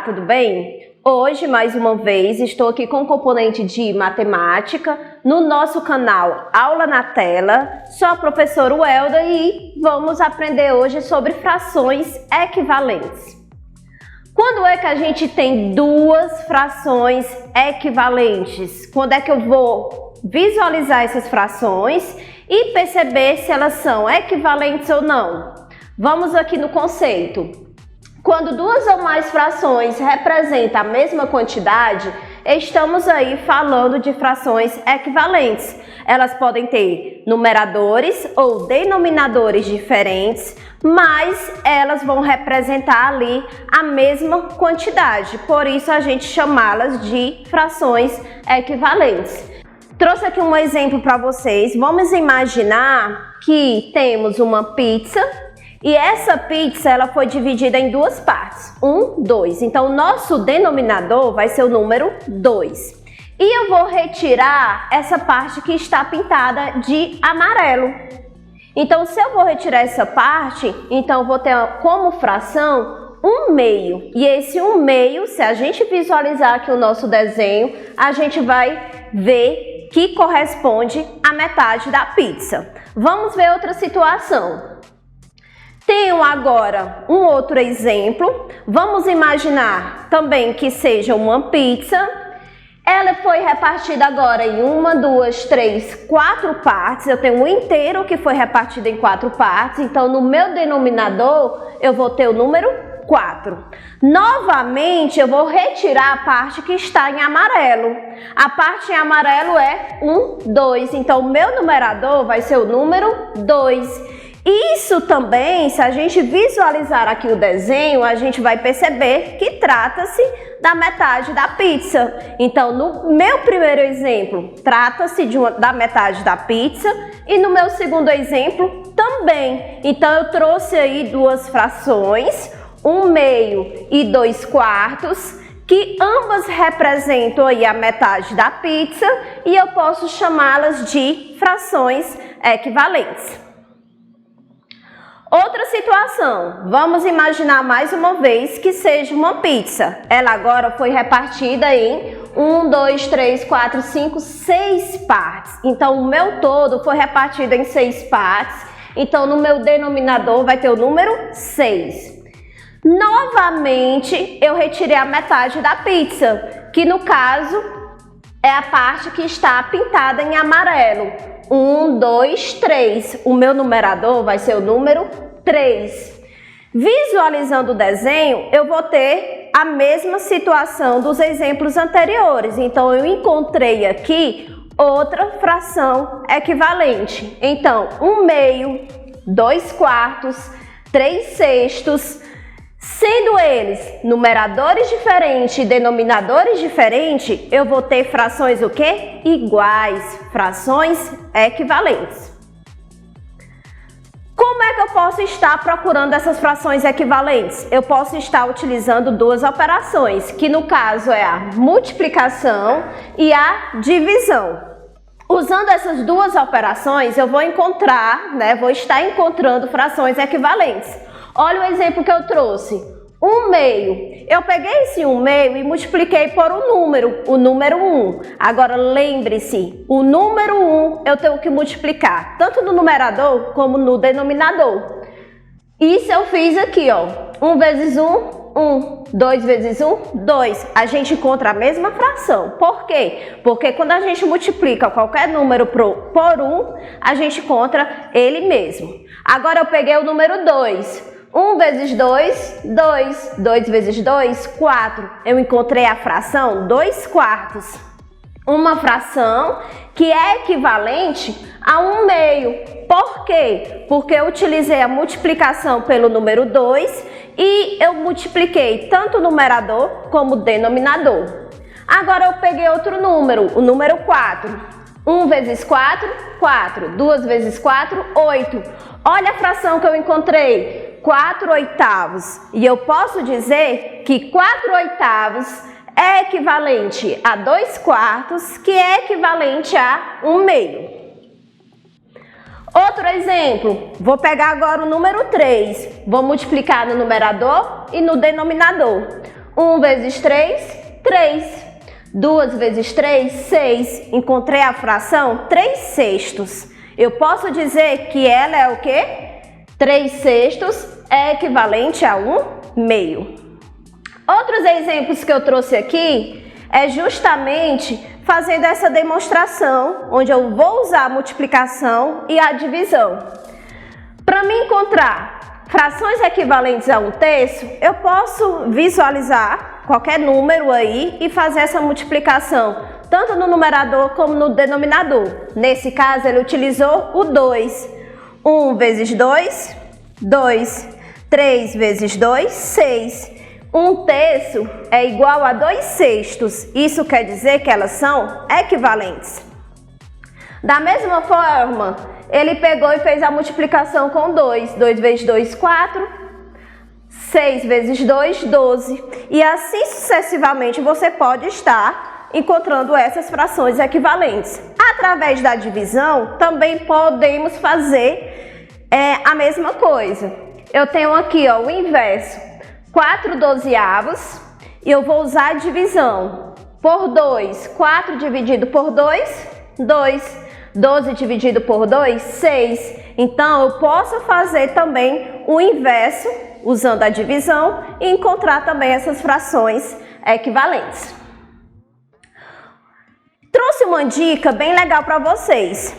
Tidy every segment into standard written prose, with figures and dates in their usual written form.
tudo bem? Hoje, mais uma vez, estou aqui com o componente de matemática no nosso canal Aula na Tela. Sou a professora Welda e vamos aprender hoje sobre frações equivalentes. Quando é que a gente tem duas frações equivalentes? Quando é que eu vou visualizar essas frações e perceber se elas são equivalentes ou não? Vamos aqui no conceito. Quando duas ou mais frações representam a mesma quantidade, estamos aí falando de frações equivalentes. Elas podem ter numeradores ou denominadores diferentes, mas elas vão representar ali a mesma quantidade. Por isso a gente chamá-las de frações equivalentes. Trouxe aqui um exemplo para vocês. Vamos imaginar que temos uma pizza. E essa pizza ela foi dividida em duas partes, 1, 2. Então, o nosso denominador vai ser o número 2. E eu vou retirar essa parte que está pintada de amarelo. Então, se eu vou retirar essa parte, então eu vou ter como fração 1/2. E esse 1/2, se a gente visualizar aqui o nosso desenho, a gente vai ver que corresponde à metade da pizza. Vamos ver outra situação. Tenho agora um outro exemplo. Vamos imaginar também que seja uma pizza. Ela foi repartida agora em 1, 2, 3, 4 partes. Eu tenho um inteiro que foi repartido em 4 partes. Então, no meu denominador, eu vou ter o número 4. Novamente, eu vou retirar a parte que está em amarelo. A parte em amarelo é 1, 2. Então, o meu numerador vai ser o número 2. Isso também, se a gente visualizar aqui o desenho, a gente vai perceber que trata-se da metade da pizza. Então, no meu primeiro exemplo, trata-se da metade da pizza e no meu segundo exemplo também. Então, eu trouxe aí duas frações, 1/2 e 2/4, que ambas representam aí a metade da pizza e eu posso chamá-las de frações equivalentes. Outra situação, vamos imaginar mais uma vez que seja uma pizza. Ela agora foi repartida em 1, 2, 3, 4, 5, 6 partes. Então, o meu todo foi repartido em 6 partes. Então, no meu denominador vai ter o número 6. Novamente, eu retirei a metade da pizza, que no caso é a parte que está pintada em amarelo. 1, 2, 3. O meu numerador vai ser o número 3. Visualizando o desenho, eu vou ter a mesma situação dos exemplos anteriores. Então, eu encontrei aqui outra fração equivalente. Então, 1/2, 2/4, 3/6. Sendo eles numeradores diferentes e denominadores diferentes, eu vou ter frações o quê? Iguais, frações equivalentes. Como é que eu posso estar procurando essas frações equivalentes? Eu posso estar utilizando duas operações, que no caso é a multiplicação e a divisão. Usando essas duas operações, eu vou estar encontrando frações equivalentes. Olha o exemplo que eu trouxe, 1/2. Eu peguei esse 1/2 e multipliquei por o número 1. Agora lembre-se, o número 1 eu tenho que multiplicar tanto no numerador como no denominador. Isso eu fiz aqui, ó, 1 vezes 1, 1, 2 vezes 1, 2. A gente encontra a mesma fração. Por quê? Porque quando a gente multiplica qualquer número por 1, a gente encontra ele mesmo. Agora eu peguei o número 2. 1 vezes 2, 2. 2 vezes 2, 4. Eu encontrei a fração 2/4. Uma fração que é equivalente a 1/2. Por quê? Porque eu utilizei a multiplicação pelo número 2 e eu multipliquei tanto o numerador como o denominador. Agora eu peguei outro número, o número 4. 1 vezes 4, 4. 2 vezes 4, 8. Olha a fração que eu encontrei, 4/8. E eu posso dizer que 4/8 é equivalente a 2/4, que é equivalente a 1/2. Outro exemplo, vou pegar agora o número 3, vou multiplicar no numerador e no denominador. 1 vezes 3, 3. 2 vezes 3, 6. Encontrei a fração 3 sextos. Eu posso dizer que ela é o quê? 3 sextos é equivalente a 1 meio. Outros exemplos que eu trouxe aqui é justamente fazendo essa demonstração, onde eu vou usar a multiplicação e a divisão. Para me encontrar frações equivalentes a 1/3, eu posso visualizar qualquer número aí e fazer essa multiplicação, tanto no numerador como no denominador. Nesse caso, ele utilizou o 2. 1 vezes 2, 2. 3 vezes 2, 6. 1/3 é igual a 2 sextos. Isso quer dizer que elas são equivalentes. Da mesma forma, ele pegou e fez a multiplicação com 2. 2 vezes 2, 4. 6 vezes 2, 12. E assim sucessivamente você pode estar encontrando essas frações equivalentes. Através da divisão, também podemos fazer a mesma coisa. Eu tenho aqui o inverso, 4 dozeavos, e eu vou usar a divisão. Por 2, 4 dividido por 2, 2. 12 dividido por 2, 6. Então, eu posso fazer também o inverso, usando a divisão, e encontrar também essas frações equivalentes. Trouxe uma dica bem legal para vocês.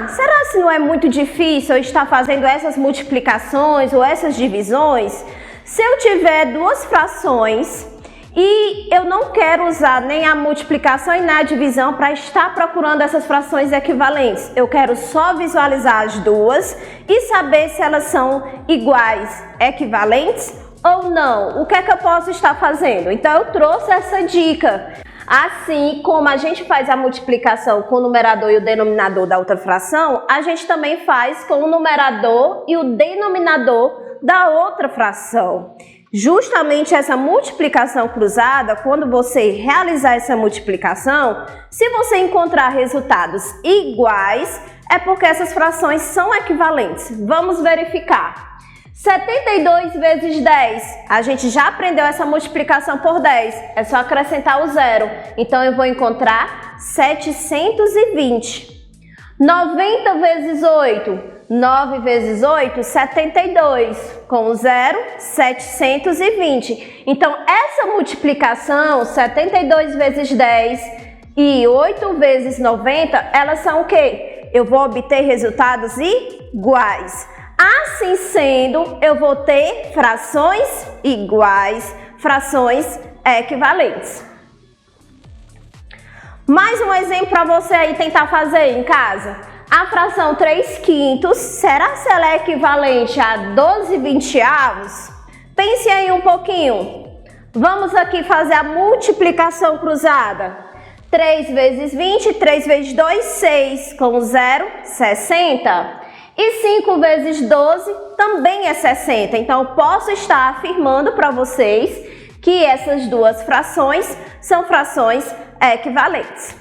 Será que não é muito difícil eu estar fazendo essas multiplicações ou essas divisões? Se eu tiver duas frações e eu não quero usar nem a multiplicação e nem a divisão para estar procurando essas frações equivalentes. Eu quero só visualizar as duas e saber se elas são iguais, equivalentes ou não. O que é que eu posso estar fazendo? Então, eu trouxe essa dica. Assim como a gente faz a multiplicação com o numerador e o denominador da outra fração, a gente também faz com o numerador e o denominador da outra fração. Justamente essa multiplicação cruzada, quando você realizar essa multiplicação, se você encontrar resultados iguais, é porque essas frações são equivalentes. Vamos verificar. 72 vezes 10, a gente já aprendeu essa multiplicação por 10, é só acrescentar o zero. Então, eu vou encontrar 720. 90 vezes 8, 9 vezes 8, 72. Com o zero, 720. Então, essa multiplicação, 72 vezes 10 e 8 vezes 90, elas são o quê? Eu vou obter resultados iguais. Assim sendo, eu vou ter frações iguais, frações equivalentes. Mais um exemplo para você aí tentar fazer em casa. A fração 3/5, será que ela é equivalente a 12 vinteavos? Pense aí um pouquinho. Vamos aqui fazer a multiplicação cruzada. 3 vezes 20, 3 vezes 2, 6. Com 0, 60. E 5 vezes 12 também é 60. Então, eu posso estar afirmando para vocês que essas duas frações são frações equivalentes.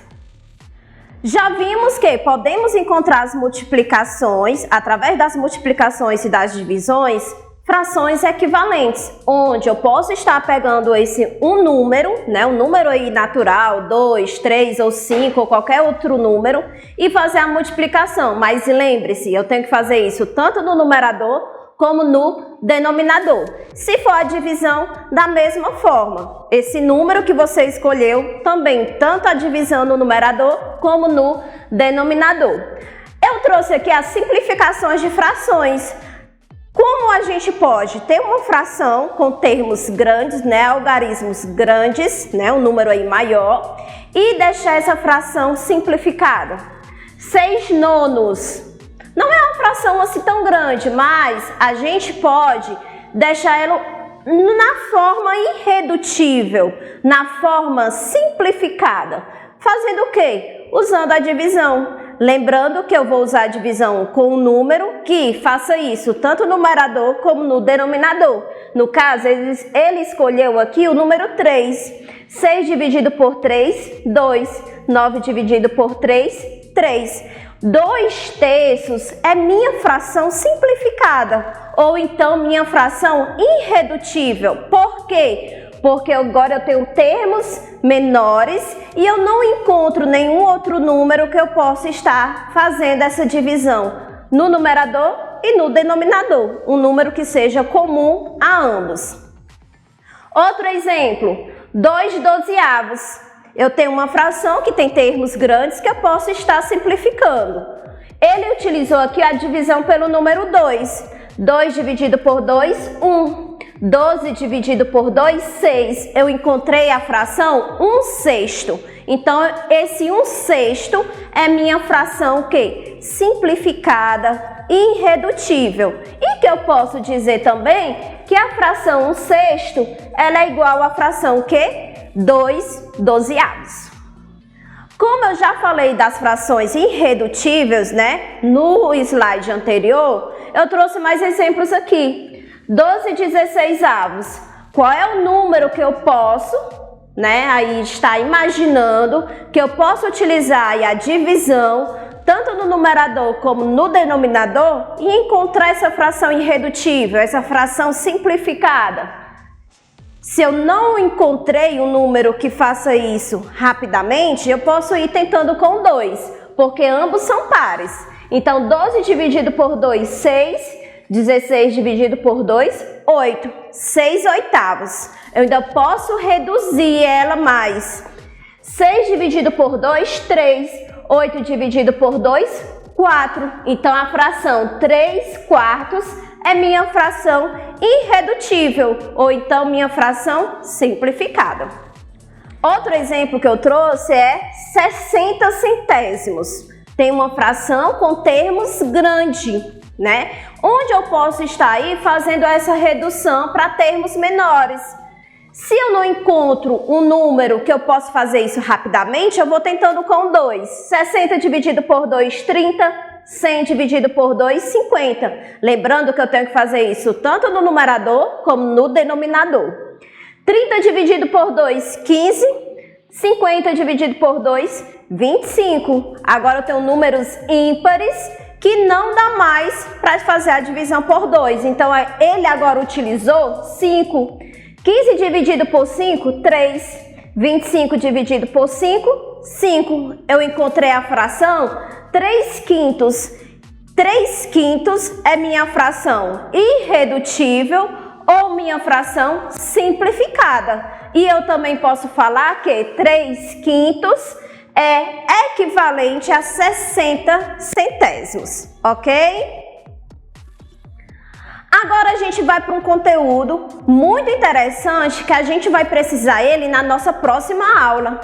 Já vimos que podemos encontrar as multiplicações, através das multiplicações e das divisões, frações equivalentes, onde eu posso estar pegando um número, né, um número aí natural, 2, 3 ou 5 ou qualquer outro número e fazer a multiplicação. Mas lembre-se, eu tenho que fazer isso tanto no numerador como no denominador. Se for a divisão, da mesma forma. Esse número que você escolheu também, tanto a divisão no numerador como no denominador. Eu trouxe aqui as simplificações de frações. Como a gente pode ter uma fração com termos grandes, né, algarismos grandes, né, um número aí maior, e deixar essa fração simplificada. 6 nonos. Não é uma fração assim tão grande, mas a gente pode deixar ela na forma irredutível, na forma simplificada. Fazendo o quê? Usando a divisão. Lembrando que eu vou usar a divisão com um número que faça isso tanto no numerador como no denominador. No caso, ele escolheu aqui o número 3. 6 dividido por 3, 2. 9 dividido por 3, 3. 2/3 é minha fração simplificada, ou então minha fração irredutível. Por quê? porque agora eu tenho termos menores e eu não encontro nenhum outro número que eu possa estar fazendo essa divisão no numerador e no denominador, um número que seja comum a ambos. Outro exemplo, 2/12. Eu tenho uma fração que tem termos grandes que eu posso estar simplificando. Ele utilizou aqui a divisão pelo número 2. 2 dividido por 2, 1. 12 dividido por 2, 6. Eu encontrei a fração 1/6. Então, esse 1/6 é minha fração o quê? Simplificada, irredutível. E que eu posso dizer também que a fração 1/6 ela é igual à fração o quê? 2/12. Como eu já falei das frações irredutíveis, né, no slide anterior, eu trouxe mais exemplos aqui. 12/16. Qual é o número que eu posso, né, aí está imaginando que eu posso utilizar aí a divisão, tanto no numerador como no denominador, e encontrar essa fração irredutível, essa fração simplificada? Se eu não encontrei um número que faça isso rapidamente, eu posso ir tentando com 2, porque ambos são pares. Então, 12 dividido por 2, 6. 16 dividido por 2, 8. 6/8. Eu ainda posso reduzir ela mais. 6 dividido por 2, 3. 8 dividido por 2, 4. Então, a fração 3/4 é minha fração irredutível, ou então minha fração simplificada. Outro exemplo que eu trouxe é 60 centésimos. Tem uma fração com termos grande, né? Onde eu posso estar aí fazendo essa redução para termos menores. Se eu não encontro um número que eu possa fazer isso rapidamente, eu vou tentando com 2. 60 dividido por 2, 30. 100 dividido por 2, 50. Lembrando que eu tenho que fazer isso tanto no numerador como no denominador. 30 dividido por 2, 15. 50 dividido por 2, 25. Agora eu tenho números ímpares que não dá mais para fazer a divisão por 2. Então, ele agora utilizou 5. 15 dividido por 5, 3. 25 dividido por 5, 5. Eu encontrei a fração 3/5. 3/5 é minha fração irredutível ou minha fração simplificada. E eu também posso falar que 3/5 é equivalente a 60 centésimos, ok? Agora a gente vai para um conteúdo muito interessante que a gente vai precisar ele na nossa próxima aula.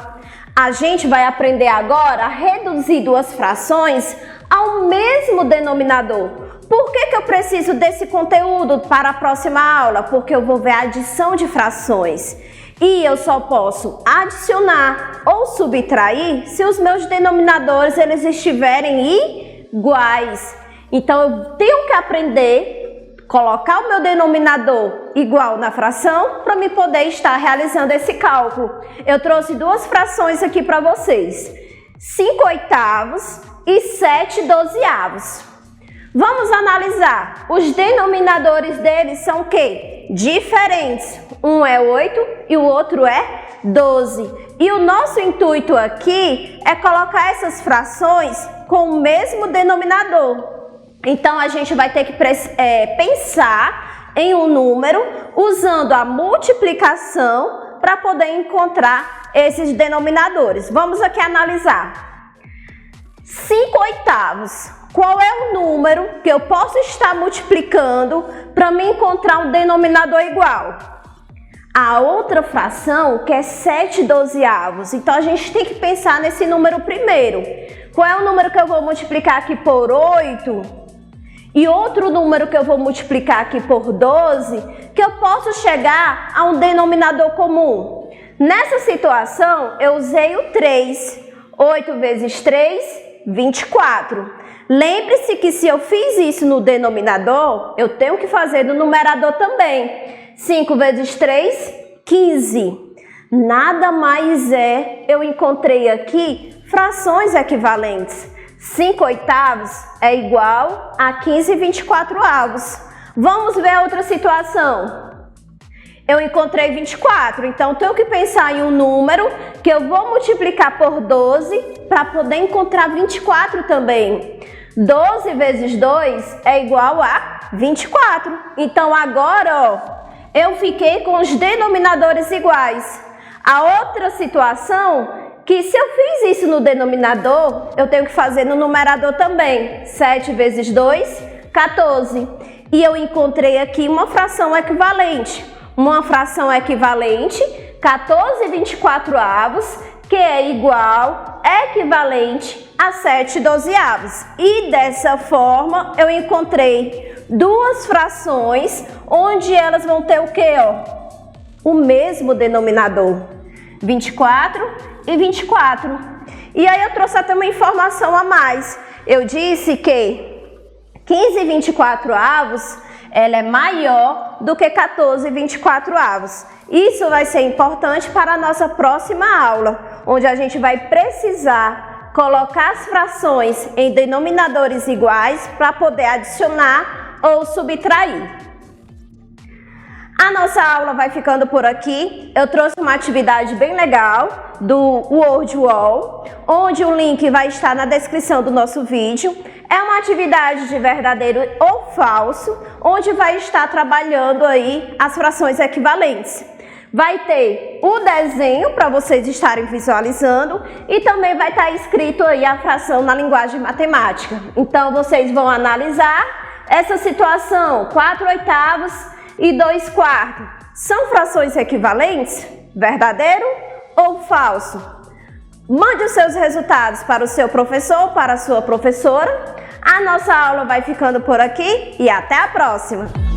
A gente vai aprender agora a reduzir duas frações ao mesmo denominador. Por que eu preciso desse conteúdo para a próxima aula? Porque eu vou ver a adição de frações. E eu só posso adicionar ou subtrair se os meus denominadores eles estiverem iguais. Então eu tenho que aprender colocar o meu denominador igual na fração para me poder estar realizando esse cálculo. Eu trouxe duas frações aqui para vocês. 5/8 e 7/12. Vamos analisar. Os denominadores deles são o quê? Diferentes. Um é 8 e o outro é 12. E o nosso intuito aqui é colocar essas frações com o mesmo denominador. Então, a gente vai ter que pensar em um número usando a multiplicação para poder encontrar esses denominadores. Vamos aqui analisar. 5/8. Qual é o número que eu posso estar multiplicando para me encontrar um denominador igual? A outra fração que é 7/12. Então, a gente tem que pensar nesse número primeiro. Qual é o número que eu vou multiplicar aqui por 8? E outro número que eu vou multiplicar aqui por 12, que eu posso chegar a um denominador comum. Nessa situação, eu usei o 3. 8 vezes 3, 24. Lembre-se que se eu fiz isso no denominador, eu tenho que fazer no numerador também. 5 vezes 3, 15. Nada mais eu encontrei aqui frações equivalentes. 5/8 é igual a 15/24. Vamos ver a outra situação. Eu encontrei 24, então tenho que pensar em um número que eu vou multiplicar por 12 para poder encontrar 24 também. 12 vezes 2 é igual a 24. Então agora, ó, eu fiquei com os denominadores iguais. A outra situação, que se eu fiz isso no denominador, eu tenho que fazer no numerador também. 7 vezes 2, 14. E eu encontrei aqui uma fração equivalente. Uma fração equivalente, 14/24, que é igual, equivalente a 7/12. E dessa forma, eu encontrei duas frações, onde elas vão ter o quê, ó? O mesmo denominador, 24 e 24. E aí eu trouxe até uma informação a mais. Eu disse que 15/24 ela é maior do que 14/24. Isso vai ser importante para a nossa próxima aula, onde a gente vai precisar colocar as frações em denominadores iguais para poder adicionar ou subtrair. A nossa aula vai ficando por aqui. Eu trouxe uma atividade bem legal do Word Wall, onde o link vai estar na descrição do nosso vídeo. É uma atividade de verdadeiro ou falso, onde vai estar trabalhando aí as frações equivalentes. Vai ter o desenho para vocês estarem visualizando e também vai estar escrito aí a fração na linguagem matemática. Então vocês vão analisar essa situação, 4/8 e 2/4. São frações equivalentes? Verdadeiro ou falso? Mande os seus resultados para o seu professor, para a sua professora. A nossa aula vai ficando por aqui e até a próxima!